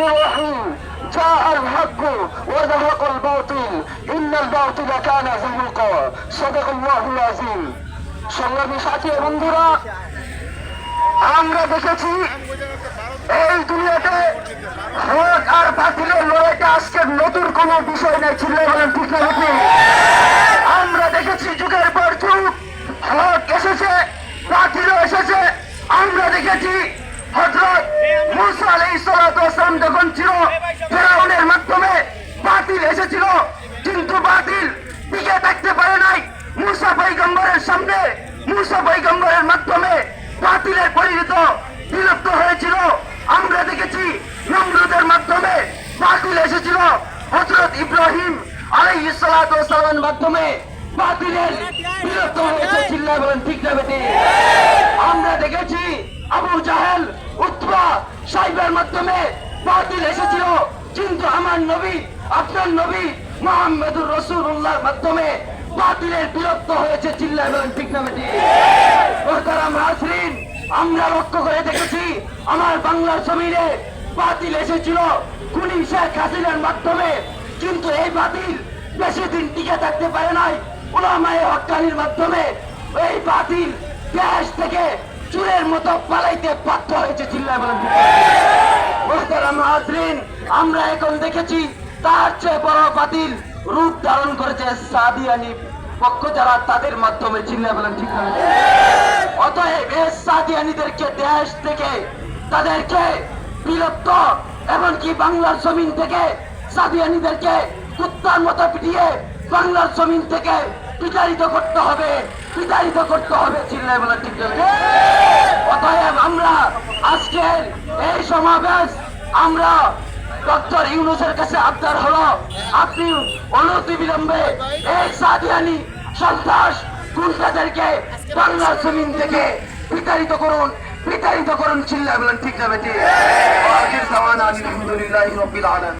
الرحيم جاء الحق وزهق الباطل إن الباطل كان زهوقا صدق الله العظيم। সংগ্রামী সাথী বন্ধুরা, আমরা দেখেছি এই দুনিয়াতে হক আর বাতিলের লড়াইটা আজকের নতুন কোন বিষয় নাই, ছিল বলেন ঠিক না? আমরা দেখেছি যুগের পর যুগ হক এসেছে, বাতিলও এসেছে। আমরা দেখেছি হযরত মূসা আলাইহিস সালাতু ওয়াস সালাম যখন ছিল ফেরাউনের মাধ্যমে বাতিল এসেছিল, কিন্তু বাতিল টিকে থাকতে পারে নাই। মূসা পয়গম্বরের সামনে, মূসা পয়গম্বরের মাধ্যমে বাতিলের পরিণত বিলুপ্ত হয়েছিল। আমরা দেখেছি নমরুদের মাধ্যমে বাতিল এসেছিল, হযরত ইব্রাহিম আলাইহিস সালাতু ওয়াস সালামের মাধ্যমে বাতিলের বিলুপ্ত হয়েছে। চিল্লায় বলেন ঠিক না বেটি? আমরা দেখেছি আবু জাহেল, উতবা, সাইবার মাধ্যমে বাতিল এসেছিল, কিন্তু আমার নবী, আপনার নবী মুহাম্মদুর রাসূলুল্লাহর মাধ্যমে বাতিলের বিলুপ্ত হয়েছে। চিল্লায় বলেন ঠিক না বেটি? মুহতারাম হাজরিন, আমরা লক্ষ্য করে দেখেছি আমার বাংলার জমিনে বাতিল এসেছিল খুনি শেখ হাসিনার মাধ্যমে, কিন্তু এই বাতিল বেশি দিন টিকে থাকতে পারে নাই। উলামায়ে হক্কানির মাধ্যমে এই বাতিল দেশ থেকে চুরের মতো পালাইতে বাধ্য হয়েছে। চিল্লায় বলেন ঠিক? মুহতারাম হাজরিন, আমরা এখন দেখেছি তার চেয়ে বড় বাতিল রূপ ধারণ করেছে সাদিয়ানি পক্ষ যারা, তাদের মাধ্যমে। চিল্লায় বলেন ঠিক না? অতএব এই সাদিয়ানিদেরকে দেশ থেকে তাদেরকে বিলুপ্ত, এমনকি বাংলার জমিন থেকে সাদিয়ানিদেরকে কুত্তার মতো পিটিয়ে বাংলার জমিন থেকে বিতাড়িত করতে হবে, বিতাড়িত করতে হবে। চিল্লায় বলেন ঠিক না? অতএব আমরা আজকের এই সমাবেশ, আমরা ডক্টর ইউনূসের কাছে আবদার হলো, আপনি অনতি বিলম্বে এই সাদিয়ানি সন্ত্রাস গুন্ডাদেরকে বাংলার জমিন থেকে বিতাড়িত করুন, বিতাড়িত করুন। চিল্লায় বলেন ঠিক না বেটি? আলহামদুলিল্লাহি রাব্বিল আলামিন।